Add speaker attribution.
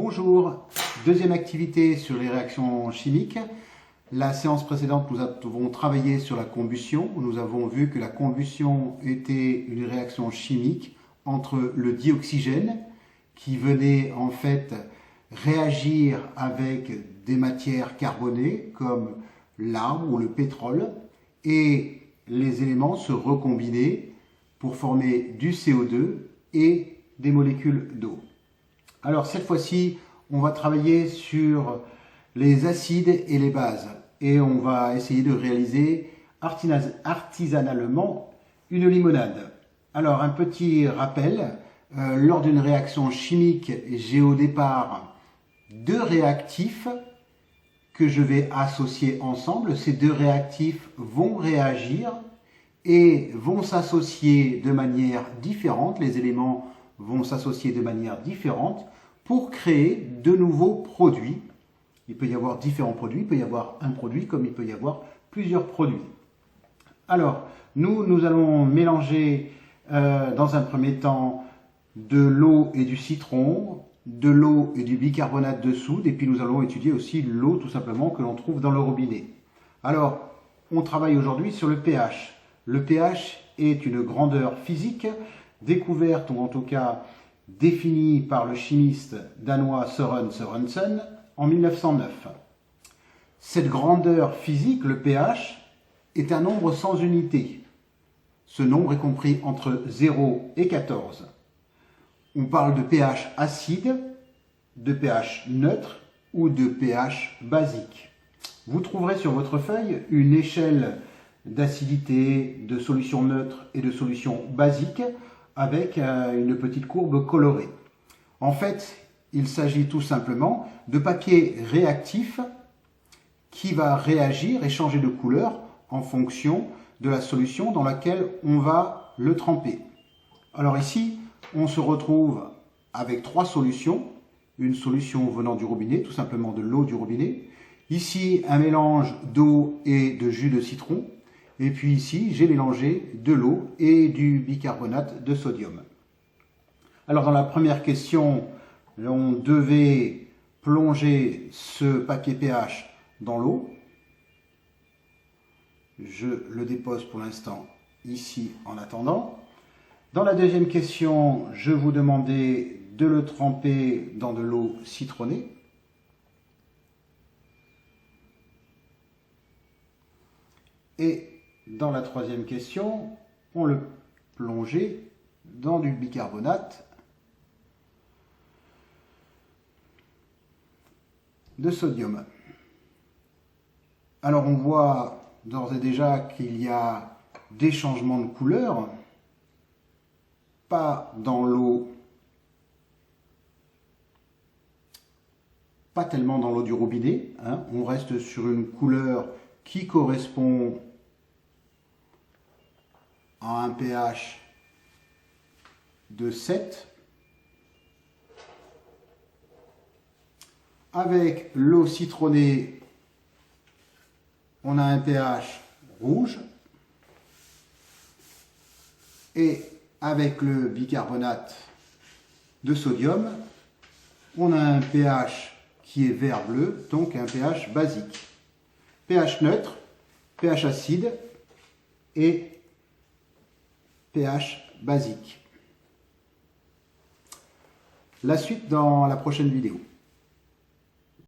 Speaker 1: Bonjour, deuxième activité sur les réactions chimiques. La séance précédente, nous avons travaillé sur la combustion. Nous avons vu que la combustion était une réaction chimique entre le dioxygène qui venait en fait réagir avec des matières carbonées comme l'arbre ou le pétrole et les éléments se recombinaient pour former du CO2 et des molécules d'eau. Alors cette fois-ci, on va travailler sur les acides et les bases et on va essayer de réaliser artisanalement une limonade. Alors un petit rappel, lors d'une réaction chimique, j'ai au départ deux réactifs que je vais associer ensemble. Ces deux réactifs vont réagir et vont s'associer de manière différente. Les éléments vont s'associer de manière différente pour créer de nouveaux produits. Il peut y avoir différents produits, il peut y avoir un produit comme il peut y avoir plusieurs produits. Alors, nous allons mélanger dans un premier temps de l'eau et du citron, de l'eau et du bicarbonate de soude, et puis nous allons étudier aussi l'eau tout simplement que l'on trouve dans le robinet. Alors, on travaille aujourd'hui sur le pH. Le pH est une grandeur physique découverte, ou en tout cas définie par le chimiste danois Søren Sørensen en 1909. Cette grandeur physique, le pH, est un nombre sans unité. Ce nombre est compris entre 0 et 14. On parle de pH acide, de pH neutre ou de pH basique. Vous trouverez sur votre feuille une échelle d'acidité, de solution neutre et de solution basique avec une petite courbe colorée. En fait, il s'agit tout simplement de papier réactif qui va réagir et changer de couleur en fonction de la solution dans laquelle on va le tremper. Alors ici, on se retrouve avec trois solutions. Une solution venant du robinet, tout simplement de l'eau du robinet. Ici, un mélange d'eau et de jus de citron. Et puis ici, j'ai mélangé de l'eau et du bicarbonate de sodium. Alors dans la première question, on devait plonger ce papier pH dans l'eau. Je le dépose pour l'instant ici en attendant. Dans la deuxième question, je vous demandais de le tremper dans de l'eau citronnée. Et dans la troisième question, on le plongeait dans du bicarbonate de sodium. Alors on voit d'ores et déjà qu'il y a des changements de couleur, pas dans l'eau, pas tellement dans l'eau du robinet, hein. On reste sur une couleur qui correspond à un pH de 7. Avec l'eau citronnée, on a un pH rouge. Et avec le bicarbonate de sodium, on a un pH qui est vert-bleu, donc un pH basique. pH neutre, pH acide et pH basique. La suite dans la prochaine vidéo.